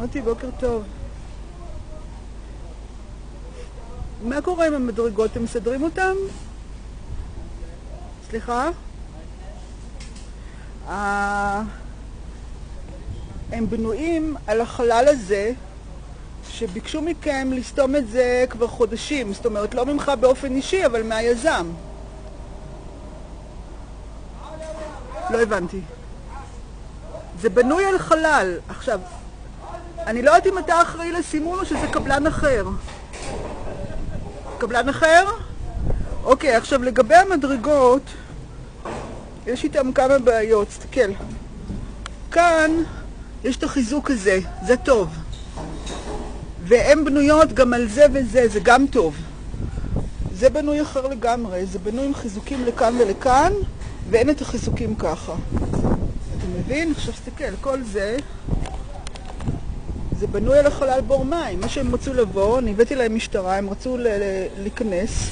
מוטי, בוקר טוב. מה קורה עם המדרגות? אתם מסדרים אותם? סליחה? הם בנויים על החלל הזה שביקשו מכם לסתום את זה כבר חודשים. זאת אומרת, לא ממך באופן אישי, אבל מהיזם. לא הבנתי. זה בנוי על חלל. עכשיו, אני לא יודעת אם אתה אחראי לסימון או שזה קבלן אחר. קבלן אחר? אוקיי, עכשיו לגבי המדרגות, יש איתם כמה בעיות. תסתכל. כאן יש את החיזוק הזה, זה טוב. והן בנויות גם על זה וזה, זה גם טוב. זה בנוי אחר לגמרי, זה בנוי עם חיזוקים לכאן ולכאן, ואין את החיזוקים ככה. אתה מבין? עכשיו תסתכל, כל זה, זה בנוי על החלל בור מים. מה שהם רצו לבוא, אני הבאתי להם משטרה, הם רצו להיכנס,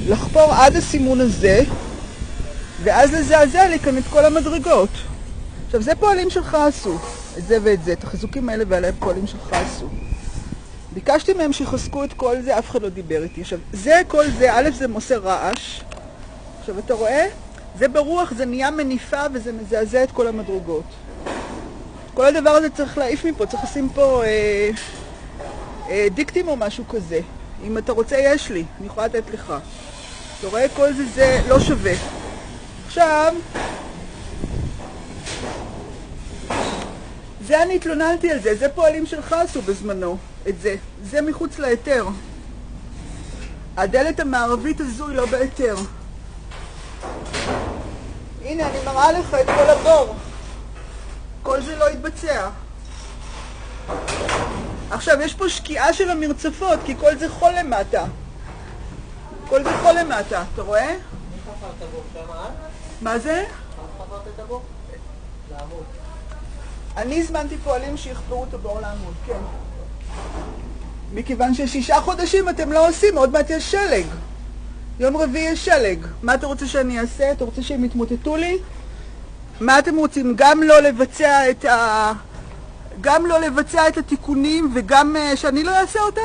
לחפור עד הסימון הזה, ואז לזעזע לי כאן את כל המדרגות. עכשיו, זה פועלים שלך עשו, את זה ואת זה, את החיזוקים האלה ועליהם פועלים שלך עשו. ביקשתי מהם שיחזקו את כל זה, אף אחד לא דיבר איתי. עכשיו, זה, כל זה, א', זה מוסר רעש. עכשיו, אתה רואה? זה ברוח, זה נהיה מניפה וזה מזעזע את כל המדרגות. כל הדבר הזה צריך להעיף מפה, צריך לשים פה דיקטים או משהו כזה. אם אתה רוצה, יש לי, אני יכולה לתת לך. אתה רואה? כל זה, זה לא שווה. עכשיו, זה אני התלוננתי על זה, זה פועלים שלך עשו בזמנו, את זה. זה מחוץ להיתר. הדלת המערבית הזו היא לא בהיתר. הנה, אני מראה לך את כל הבור. כל זה לא יתבצע. עכשיו, יש פה שקיעה של המרצפות, כי כל זה חול למטה. כל זה חול למטה, אתה רואה? מי חפר את הבור שם, מה זה? מה חפרת את הבור? לעמוד. אני הזמנתי פועלים שיחפרו את הבור לעמוד, כן. מכיוון ש6 חודשים אתם לא עושים, עוד מעט יש שלג. יום רביעי יש שלג. מה אתה רוצה שאני אעשה? אתה רוצה שהם יתמוטטו לי? מה אתם רוצים? גם לא לבצע את התיקונים וגם שאני לא אעשה אותם?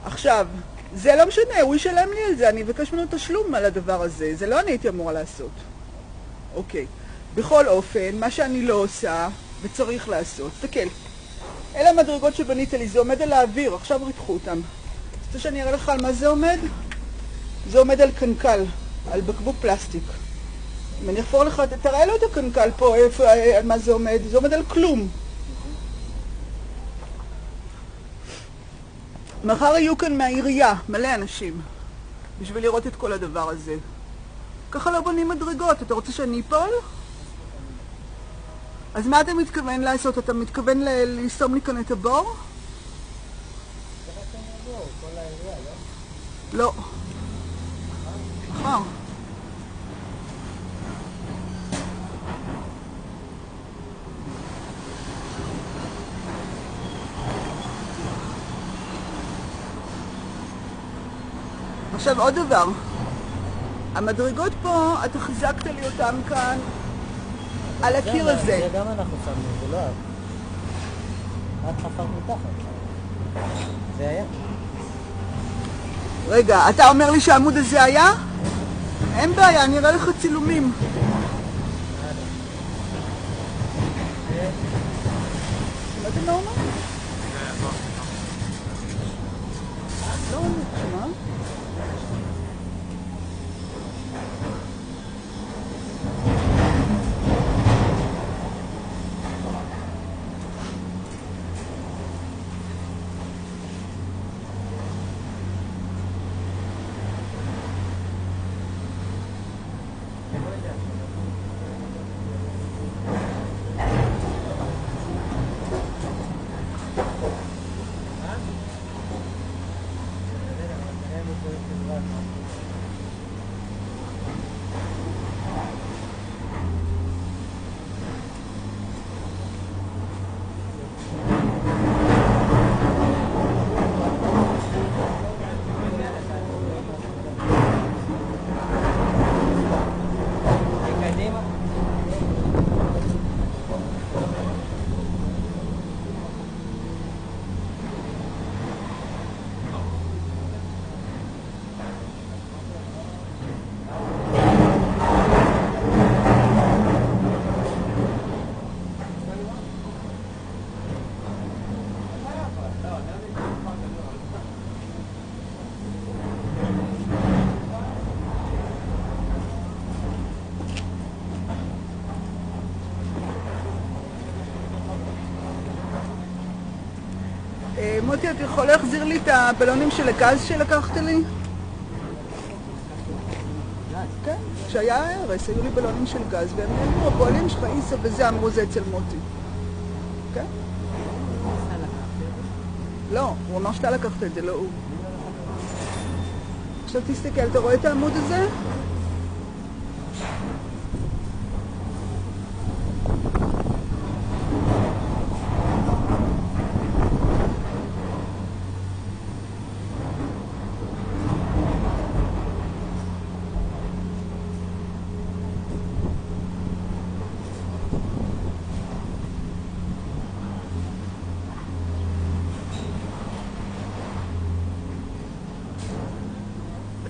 עכשיו, זה לא משנה, הוא ישלם לי על זה, אני אבקש ממנו תשלום על הדבר הזה, זה לא אני הייתי אמורה לעשות. אוקיי. בכל אופן, מה שאני לא עושה וצריך לעשות, תסתכל. אלה המדרגות שבנית לי, זה עומד על האוויר, עכשיו ריתחו אותם. רוצה שאני אראה לך על מה זה עומד? זה עומד על קנקל, על בקבוק פלסטיק. אם אני אחפור לך, תראה לו את הקנקל פה, על מה זה עומד. זה עומד על כלום. מחר יהיו כאן מהעירייה, מלא אנשים, בשביל לראות את כל הדבר הזה. ככה לא בונים מדרגות, אתה רוצה שאני אפול? אז מה אתה מתכוון לעשות? אתה מתכוון לסתום לי כאן את הבור? לא. מחר. עכשיו עוד דבר. המדרגות פה, אתה חיזקת לי אותם כאן על הקיר הזה. זה גם אנחנו שמנו, זה לא את. את חפרת מתחת. זה היה. רגע, אתה אומר לי שהעמוד הזה היה? אין בעיה, אני אראה לך צילומים. שמעת מה הוא אומר? לא, שמע? מוטי, אתה יכול להחזיר לי את הבלונים של הגז שלקחת לי? כן, כשהיה הרס, היו לי בלונים של גז, והם נאמרו, הפועלים שלך, איסה וזה, אמרו זה אצל מוטי. כן? לא, הוא אמר שאתה לקחת את זה, לא הוא. עכשיו תסתכל, אתה רואה את העמוד הזה?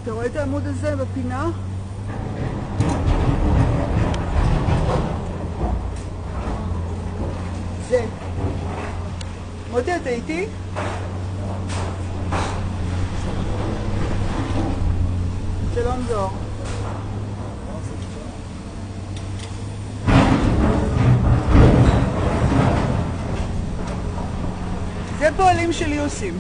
אתה רואה את העמוד הזה בפינה? זה. מוטי, אתה איתי? שלום זוהר. זה פועלים שלי עושים.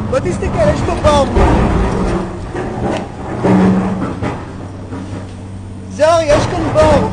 בוא תסתכל, יש פה בור. זוהר, יש כאן בור.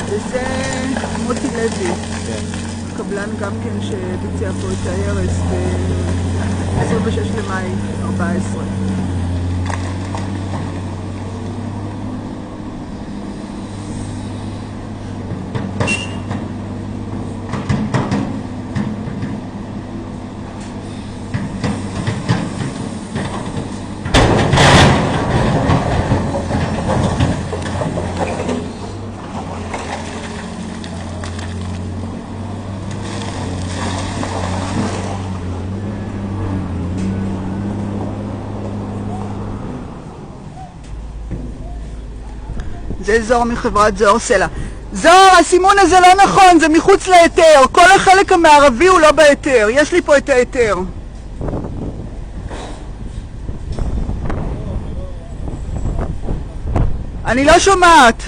וזה מוטי לוי, קבלן גם כן שביצע פה את ההרס ב-26 למאי 14. זה זוהר מחברת זוהר סלע. זוהר, הסימון הזה לא נכון, זה מחוץ להיתר. כל החלק המערבי הוא לא בהיתר. יש לי פה את ההיתר. אני לא שומעת.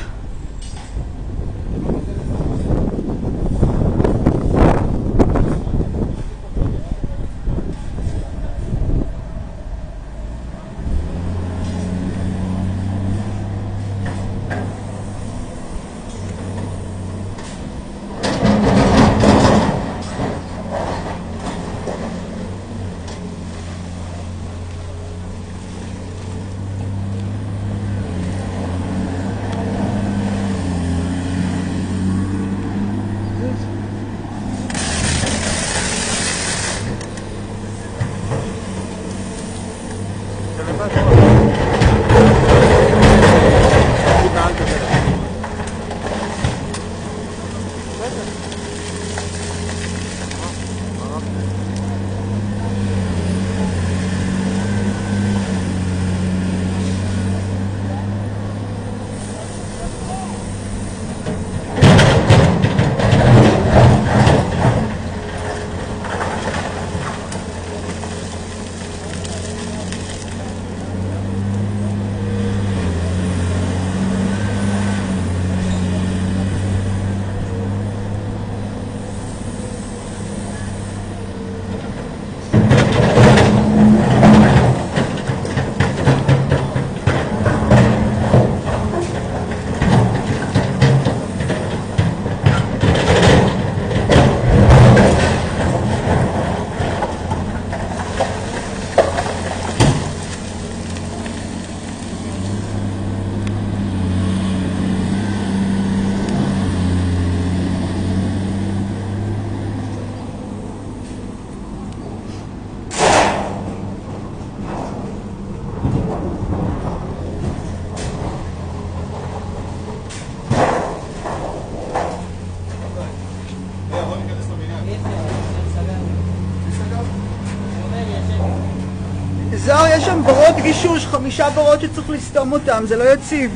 בורות גישוש, 5 בורות שצריך לסתום אותם, זה לא יציב.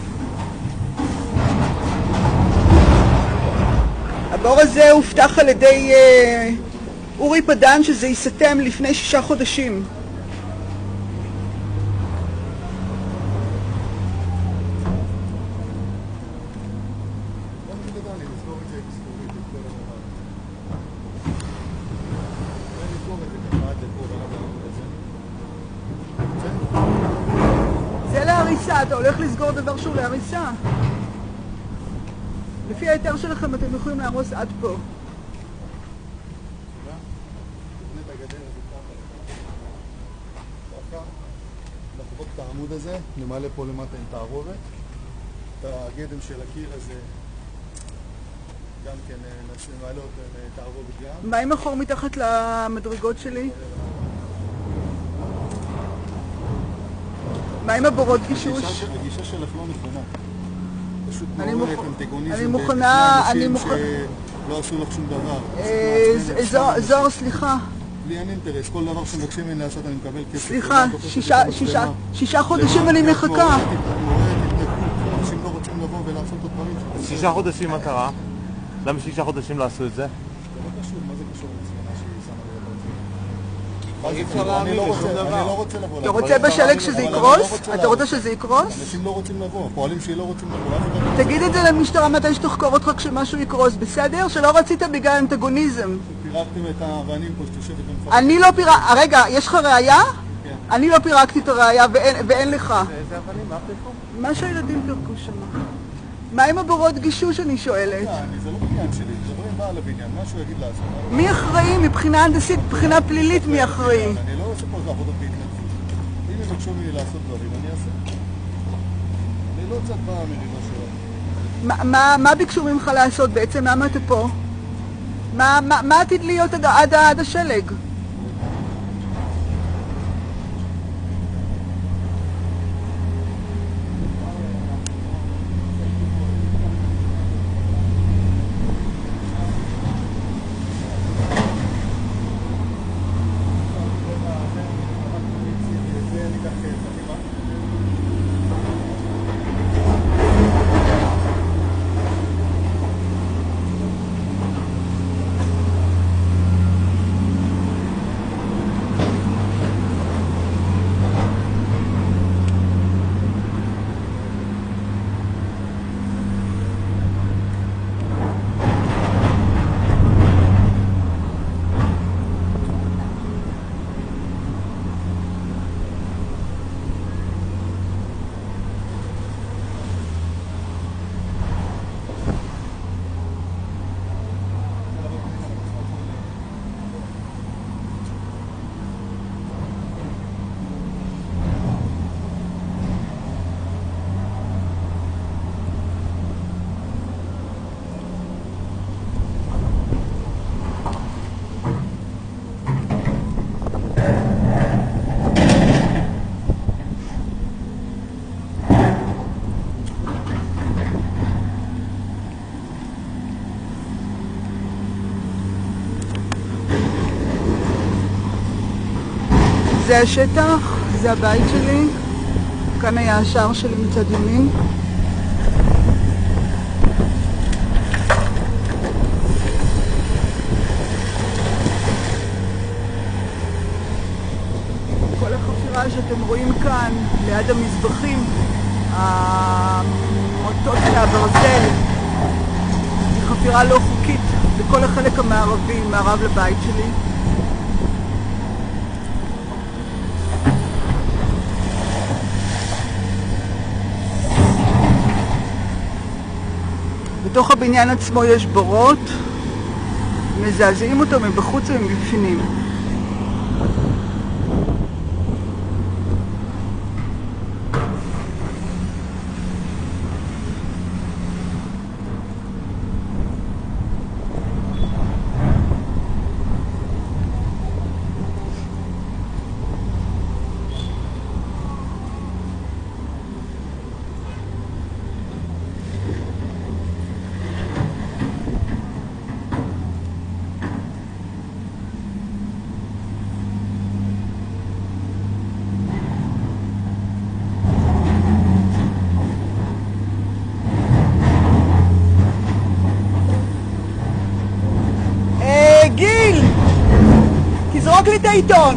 הבור הזה הובטח על ידי אורי פדן שזה ייסתם לפני 6 חודשים. זה להריסה, אתה הולך לסגור דבר שהוא להריסה. לפי ההיתר שלכם אתם יכולים להרוס עד פה. נחבוק את העמוד הזה, נמלא פה למטה עם תערובת. את הגדם של הקיר הזה גם כן נמלא אותו עם תערובת גם. מה עם החור מתחת למדרגות שלי? מה עם הבורות גישוש? הגישה שלך לא נכונה. פשוט אני מעוררת אנטגוניזם אני מוכנה, אנשים שלא עשו לך שום דבר. זוהר, סליחה. לי אין אינטרס, כל דבר שמבקשים ממני לעשות אני מקבל כסף. סליחה, 6 חודשים אני מחכה. מעוררת התנגדות, אנשים לא רוצים לבוא ולעשות את הדברים שלהם. 6 חודשים מה קרה? למה 6 חודשים לא עשו את זה? זה לא קשור, מה זה קשור לצפנה שהיא שמה לי את אי אפשר להאמין לשום דבר. אני לא רוצה לבוא. אתה רוצה בשלג שזה יקרוס? אתה רוצה שזה יקרוס? אנשים לא רוצים לבוא, פועלים שהיא לא רוצים לבוא. תגיד את זה למשטרה מתי שתחקור אותך כשמשהו יקרוס, בסדר? שלא רצית בגלל אנטגוניזם. פירקתם את האבנים פה שתושבת במפרק. אני לא פירק... רגע, יש לך ראייה? כן. אני לא פירקתי את הראייה ואין לך. איזה אבנים? מה פירקו? מה שהילדים פירקו שם. מה עם הבורות גישוש אני שואלת? זה לא בניין שלי, מדברים בעל הבניין, מה שהוא יגיד לעשות. מי אחראי מבחינה הנדסית, מבחינה פלילית מי אחראי? אני לא עושה פה איזה עבודות בהתנדבות. אם יבקשו ממני לעשות דברים, אני אעשה. אני לא צד במריבה שלו. מה ביקשו ממך לעשות בעצם? למה אתה פה? מה עתיד להיות עד השלג? זה השטח, זה הבית שלי, כאן היה השער שלי מצד ימין. כל החפירה שאתם רואים כאן, ליד המזבחים, המוטות מהברזל, היא חפירה לא חוקית בכל החלק המערבי, מערב לבית שלי. בתוך הבניין עצמו יש בורות, מזעזעים אותו מבחוץ ומבפנים. לי את העיתון!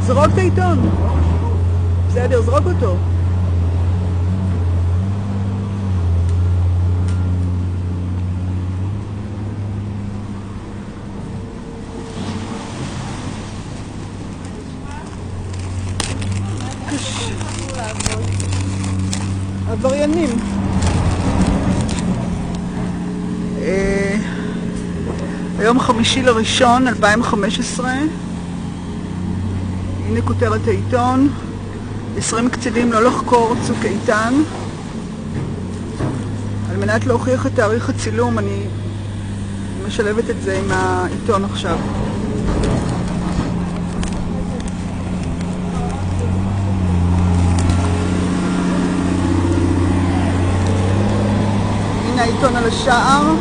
זרוק את העיתון. בסדר, זרוק אותו. עבריינים. היום 5/1/2015. הנה כותרת העיתון, 20 קצינים לא לחקור צוק איתן. על מנת להוכיח את תאריך הצילום אני משלבת את זה עם העיתון עכשיו. הנה העיתון על השער.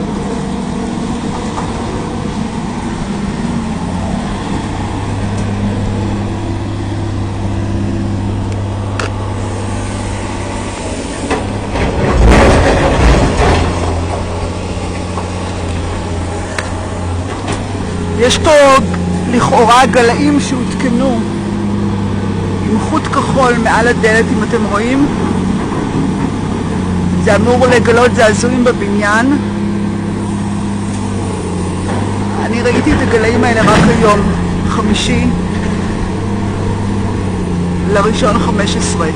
יש פה לכאורה גלאים שהותקנו עם חוט כחול מעל הדלת, אם אתם רואים. זה אמור לגלות זעזועים בבניין. אני ראיתי את הגלאים האלה רק היום, 5/1/15.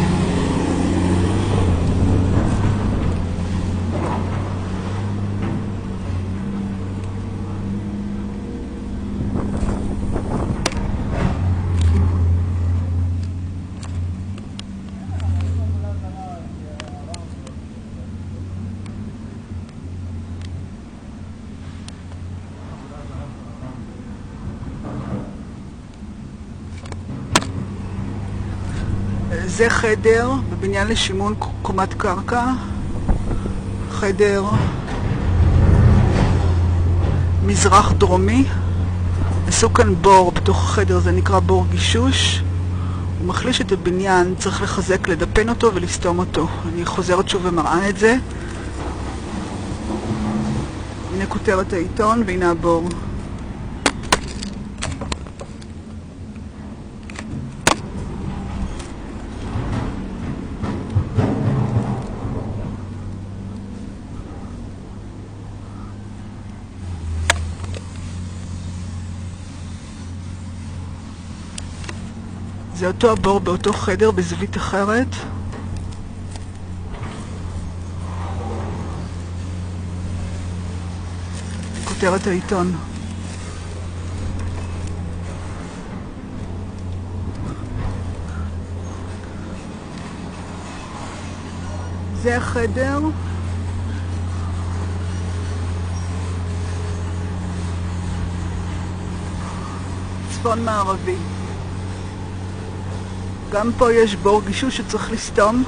זה חדר בבניין לשימון קומת קרקע, חדר מזרח דרומי. עשו כאן בור בתוך החדר, זה נקרא בור גישוש. הוא מחליש את הבניין, צריך לחזק, לדפן אותו ולסתום אותו. אני חוזרת שוב ומראה את זה. הנה כותרת העיתון והנה הבור. זה אותו הבור באותו חדר בזווית אחרת. כותרת העיתון. זה החדר. צפון מערבי. גם פה יש בור גישוש שצריך לסתום.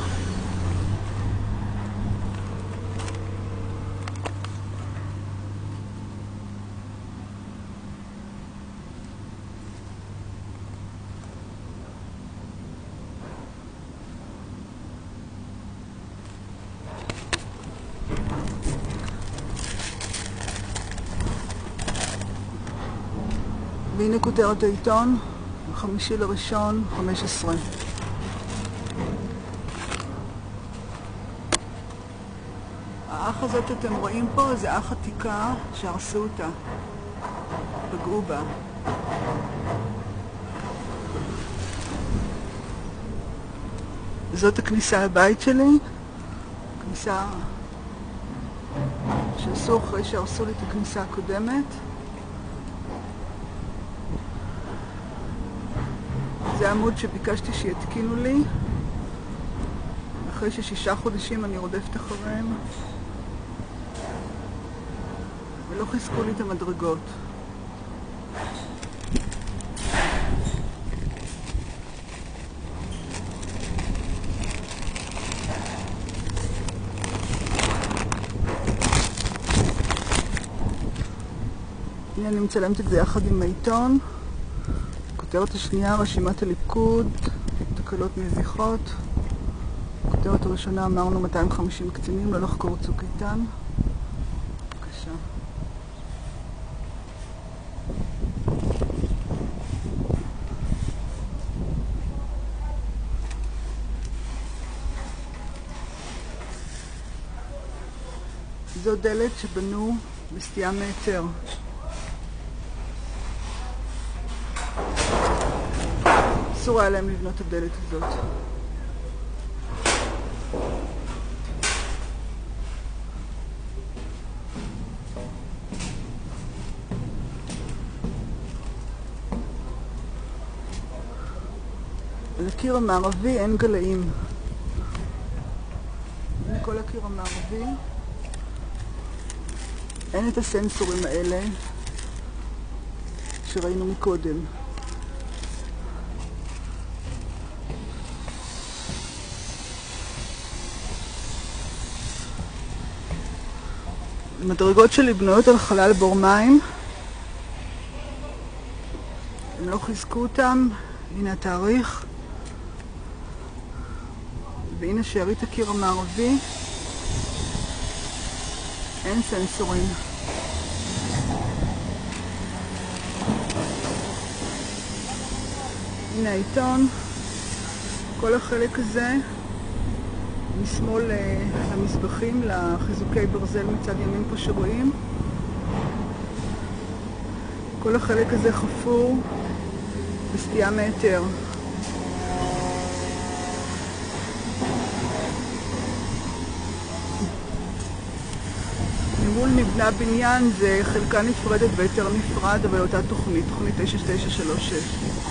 והנה כותרת העיתון, 5/1/15. האח הזאת אתם רואים פה, זה אח עתיקה שהרסו אותה, פגעו בה. זאת הכניסה לבית שלי, כניסה שעשו אחרי שהרסו לי את הכניסה הקודמת. זה עמוד שביקשתי שיתקינו לי, אחרי ש6 חודשים אני רודפת אחריהם, ולא חיזקו לי את המדרגות. הנה אני מצלמת את זה יחד עם העיתון. כותרת השנייה, רשימת הליכוד, תקלות מביכות. כותרת הראשונה, אמרנו 250 קצינים לא לחקור צוק איתן. בבקשה. זו דלת שבנו בסטייה מהיתר. אסור היה להם לבנות את הדלת הזאת. על הקיר המערבי אין גלאים. הנה כל הקיר המערבי. אין את הסנסורים האלה שראינו מקודם. המדרגות שלי בנויות על חלל בור מים. הם לא חיזקו אותם. הנה התאריך. והנה שארית הקיר המערבי. אין סנסורים. הנה העיתון. כל החלק הזה משמאל למזבחים, לחיזוקי ברזל מצד ימין פה שרואים. כל החלק הזה חפור בסטייה מהיתר. ממול נבנה בניין, זה חלקה נפרדת והיתר נפרד, אבל אותה תוכנית, תוכנית 9936.